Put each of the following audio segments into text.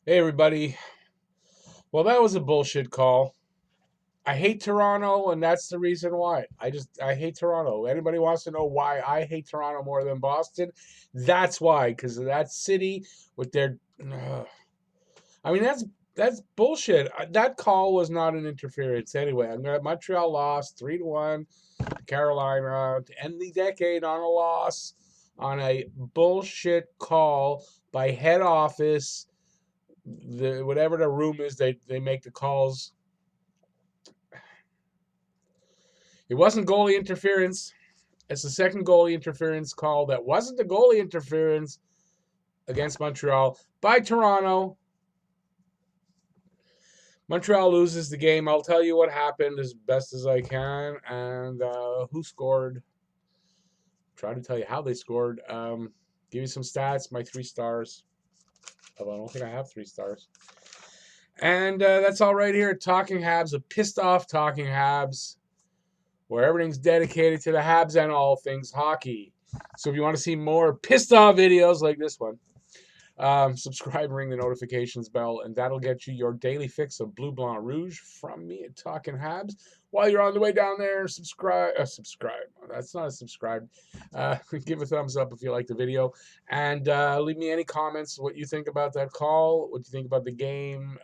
Hey everybody. Well, that was a bullshit call. I hate Toronto, and that's the reason why. I hate Toronto. Anybody wants to know why I hate Toronto more than Boston? That's why, because of that city with their. I mean, that's bullshit. That call was not an interference anyway. I'm gonna Montreal lost 3-1 to Carolina to end the decade on a loss on a bullshit call by head office. The whatever the room is, they make the calls. It wasn't goalie interference. It's the second goalie interference call that wasn't the goalie interference against Montreal by Toronto. Montreal loses the game. I'll tell you what happened as best as I can and who scored. Try to tell you how they scored. Give you some stats. My 3 stars. Although I don't think I have 3 stars. And that's all right here at Talking Habs, a pissed off Talking Habs, where everything's dedicated to the Habs and all things hockey. So if you want to see more pissed off videos like this one, subscribe, ring the notifications bell, and that'll get you your daily fix of Bleu Blanc Rouge from me at Talking Habs. While you're on the way down there, subscribe. That's not a subscribe. Give a thumbs up if you like the video, and leave me any comments. What you think about that call? What you think about the game?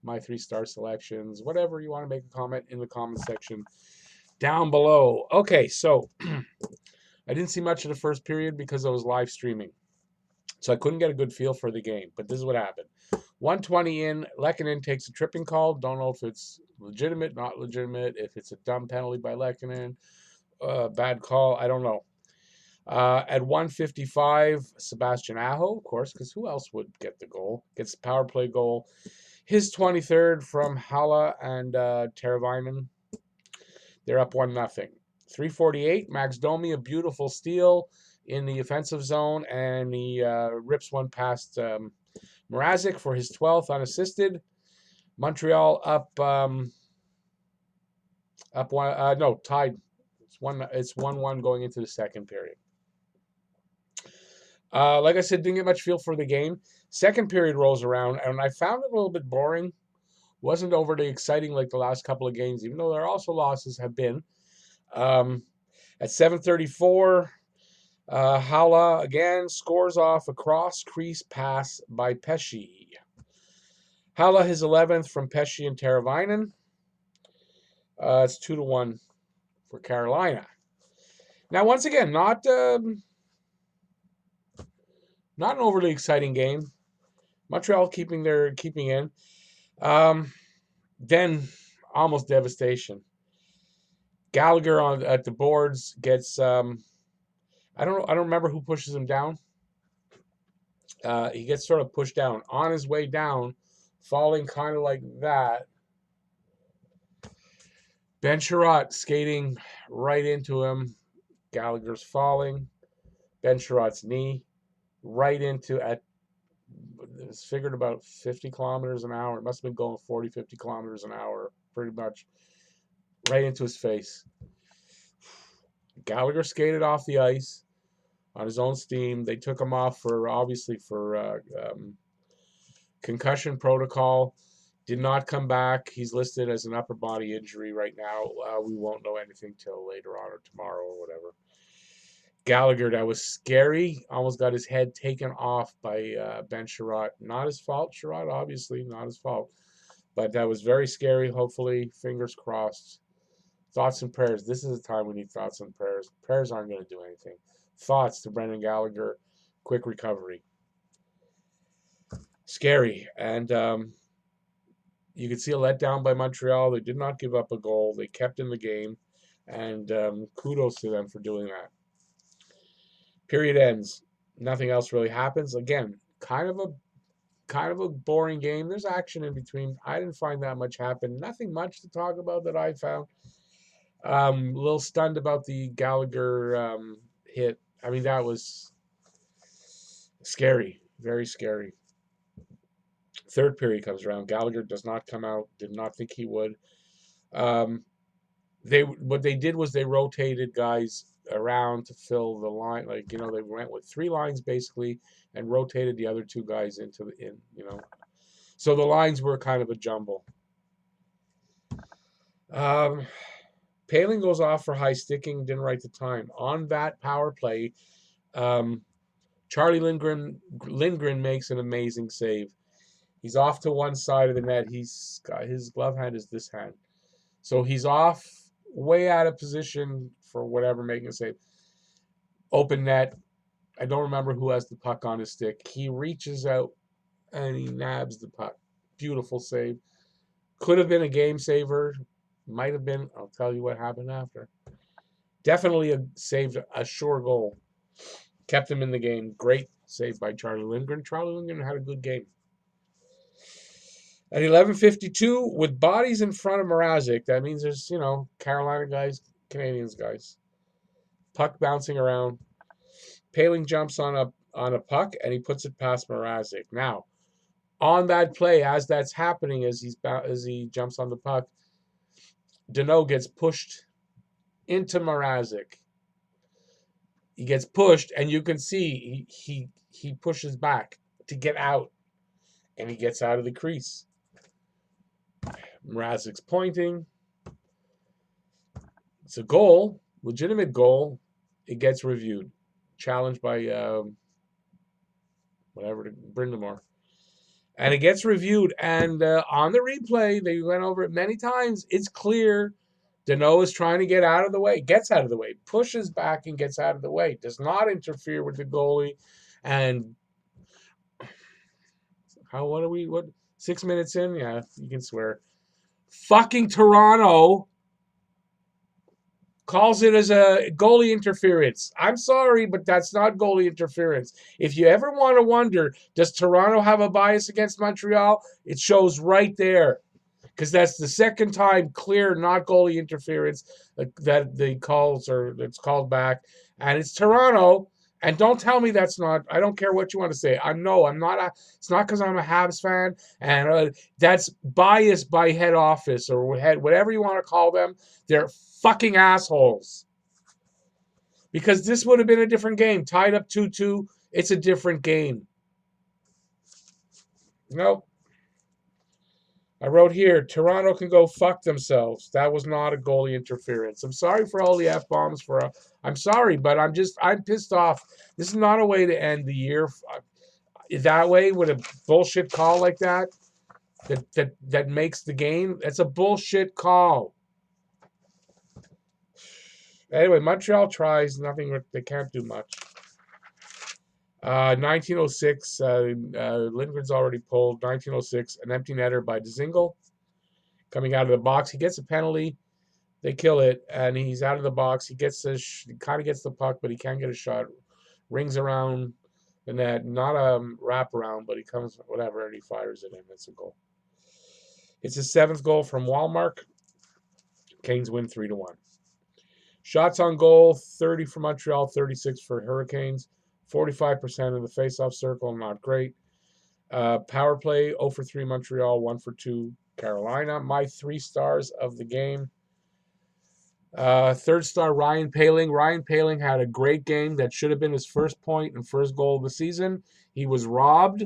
My 3-star selections. Whatever you want to make a comment in the comment section down below. Okay, so I didn't see much of the first period because I was live streaming. So I couldn't get a good feel for the game. But this is what happened. 120 in, Lehkonen takes a tripping call. Don't know if it's legitimate, not legitimate, if it's a dumb penalty by Lehkonen, bad call. I don't know. At 155, Sebastian Aho, of course, because who else would get the goal? Gets the power play goal. His 23rd from Hala and Teravainen. They're up 1-0. 348, Max Domi, a beautiful steal in the offensive zone, and he rips one past Mrazek for his 12th unassisted. Montreal up one. No, tied. It's 1-1 going into the second period. Like I said, didn't get much feel for the game. Second period rolls around, and I found it a little bit boring. Wasn't overly exciting like the last couple of games, even though there also losses have been. At 7:34, Hala again scores off a cross-crease pass by Pesci. Hala his 11th from Pesci and Teravainen. It's 2-1 for Carolina. Now, once again, not an overly exciting game. Montreal keeping in. Then almost devastation. Gallagher at the boards gets. I don't remember who pushes him down. He gets sort of pushed down on his way down, falling kind of like that. Ben Sherratt skating right into him. Gallagher's falling. Ben Sherratt's knee right into it's figured about 50 kilometers an hour. It must have been going 40, 50 kilometers an hour, pretty much right into his face. Gallagher skated off the ice on his own steam. They took him off obviously for concussion protocol. Did not come back. He's listed as an upper body injury right now. We won't know anything till later on or tomorrow or whatever. Gallagher, that was scary. Almost got his head taken off by Ben Sherratt. Not his fault, Sherratt, obviously, not his fault. But that was very scary. Hopefully, fingers crossed. Thoughts and prayers. This is the time we need thoughts and prayers. Prayers aren't going to do anything. Thoughts to Brendan Gallagher. Quick recovery. Scary. And you could see a letdown by Montreal. They did not give up a goal. They kept in the game. And kudos to them for doing that. Period ends. Nothing else really happens. Again, kind of a boring game. There's action in between. I didn't find that much happen. Nothing much to talk about that I found. A little stunned about the Gallagher hit. I mean, that was scary. Very scary. Third period comes around. Gallagher does not come out. Did not think he would. What they did was they rotated guys around to fill the line. Like, they went with 3 lines basically and rotated the other 2 guys into So the lines were kind of a jumble. Paling goes off for high sticking, didn't write the time. On that power play, Charlie Lindgren makes an amazing save. He's off to one side of the net. He's got his glove hand is this hand. So he's off way out of position for whatever, making a save. Open net. I don't remember who has the puck on his stick. He reaches out and he nabs the puck. Beautiful save. Could have been a game saver. Might have been. I'll tell you what happened after. Definitely saved a sure goal. Kept him in the game. Great save by Charlie Lindgren. Charlie Lindgren had a good game. At 11:52, with bodies in front of Mrazek, that means there's, Carolina guys, Canadiens guys. Puck bouncing around. Paling jumps on a puck, and he puts it past Mrazek. Now, on that play, as that's happening, as he jumps on the puck, Danault gets pushed into Mrazek. He gets pushed, and you can see he pushes back to get out, and he gets out of the crease. Mrazek's pointing. It's a goal, legitimate goal. It gets reviewed. Challenged by Brindamore. And it gets reviewed. And on the replay, they went over it many times. It's clear Danault is trying to get out of the way. Gets out of the way. Pushes back and gets out of the way. Does not interfere with the goalie. And what 6 minutes in? Yeah, you can swear. Fucking Toronto calls it as a goalie interference. I'm sorry, but that's not goalie interference. If you ever want to wonder, does Toronto have a bias against Montreal? It shows right there. Because that's the second time clear not goalie interference that the calls or it's called back. And it's Toronto. And don't tell me that's not. I don't care what you want to say. I'm not. It's not because I'm a Habs fan, and that's biased by head office or whatever you want to call them. They're fucking assholes. Because this would have been a different game. Tied up 2-2. It's a different game. Nope. I wrote here, Toronto can go fuck themselves. That was not a goalie interference. I'm sorry for all the F-bombs. I'm sorry, but I'm pissed off. This is not a way to end the year. That way, with a bullshit call like that makes the game. That's a bullshit call. Anyway, Montreal tries nothing. They can't do much. 1906, Lindgren's already pulled. 1906, an empty netter by Dzingel. Coming out of the box, he gets a penalty. They kill it, and he's out of the box. He kind of gets the puck, but he can't get a shot. Rings around the net, not a wraparound, but he comes, whatever, and he fires it in. It's a goal. It's his 7th goal from Walmart. Canes win 3-1. Shots on goal, 30 for Montreal, 36 for Hurricanes. 45% of the face-off circle, not great. Power play, 0 for 3 Montreal, 1 for 2 Carolina. My 3 stars of the game. 3rd star, Ryan Paling. Ryan Paling had a great game. That should have been his first point and first goal of the season. He was robbed.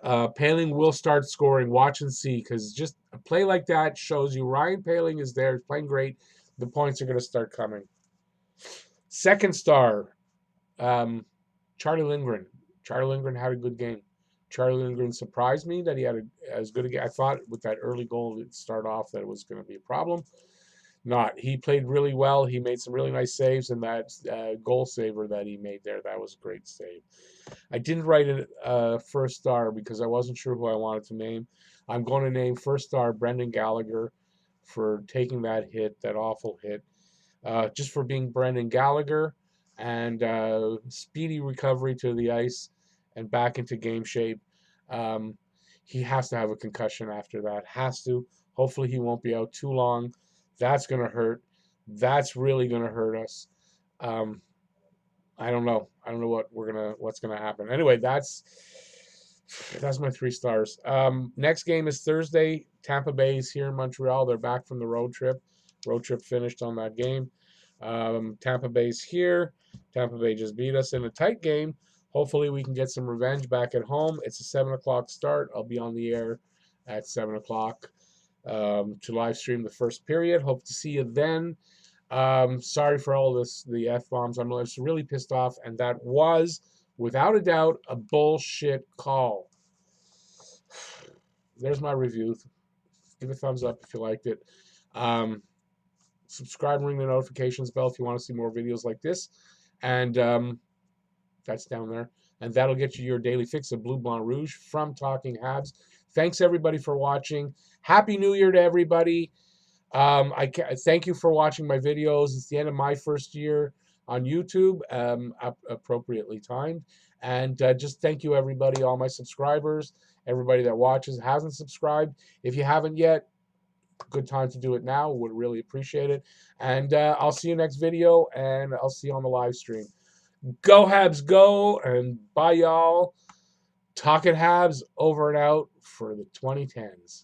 Paling will start scoring. Watch and see, because just a play like that shows you Ryan Paling is there. He's playing great. The points are going to start coming. 2nd star, Charlie Lindgren. Charlie Lindgren had a good game. Charlie Lindgren surprised me that he had as good a game. I thought with that early goal to start off that it was going to be a problem. Not. He played really well. He made some really nice saves, and that goal saver that he made there, that was a great save. I didn't write a first star because I wasn't sure who I wanted to name. I'm going to name first star Brendan Gallagher for taking that hit, that awful hit, just for being Brendan Gallagher, and speedy recovery to the ice and back into game shape. He has to have a concussion after that. Has to. Hopefully he won't be out too long. That's going to hurt. That's really going to hurt us. I don't know. I don't know what's gonna happen. Anyway, that's my 3 stars. Next game is Thursday. Tampa Bay is here in Montreal. They're back from the road trip. Road trip finished on that game. Tampa Bay's here. Tampa Bay just beat us in a tight game. Hopefully, we can get some revenge back at home. It's a 7 o'clock start. I'll be on the air at 7 o'clock to live stream the first period. Hope to see you then. Sorry for all the F bombs. I'm just really pissed off. And that was, without a doubt, a bullshit call. There's my review. Give a thumbs up if you liked it. Subscribe and ring the notifications bell if you want to see more videos like this. And that's down there. And that'll get you your daily fix of Blue Blanc Rouge from Talking Habs. Thanks, everybody, for watching. Happy New Year to everybody. I thank you for watching my videos. It's the end of my first year on YouTube, appropriately timed. And just thank you, everybody, all my subscribers, everybody that watches, hasn't subscribed. If you haven't yet, good time to do it now. Would really appreciate it. And I'll see you next video, and I'll see you on the live stream. Go Habs, go, and bye, y'all. Talking Habs, over and out for the 2010s.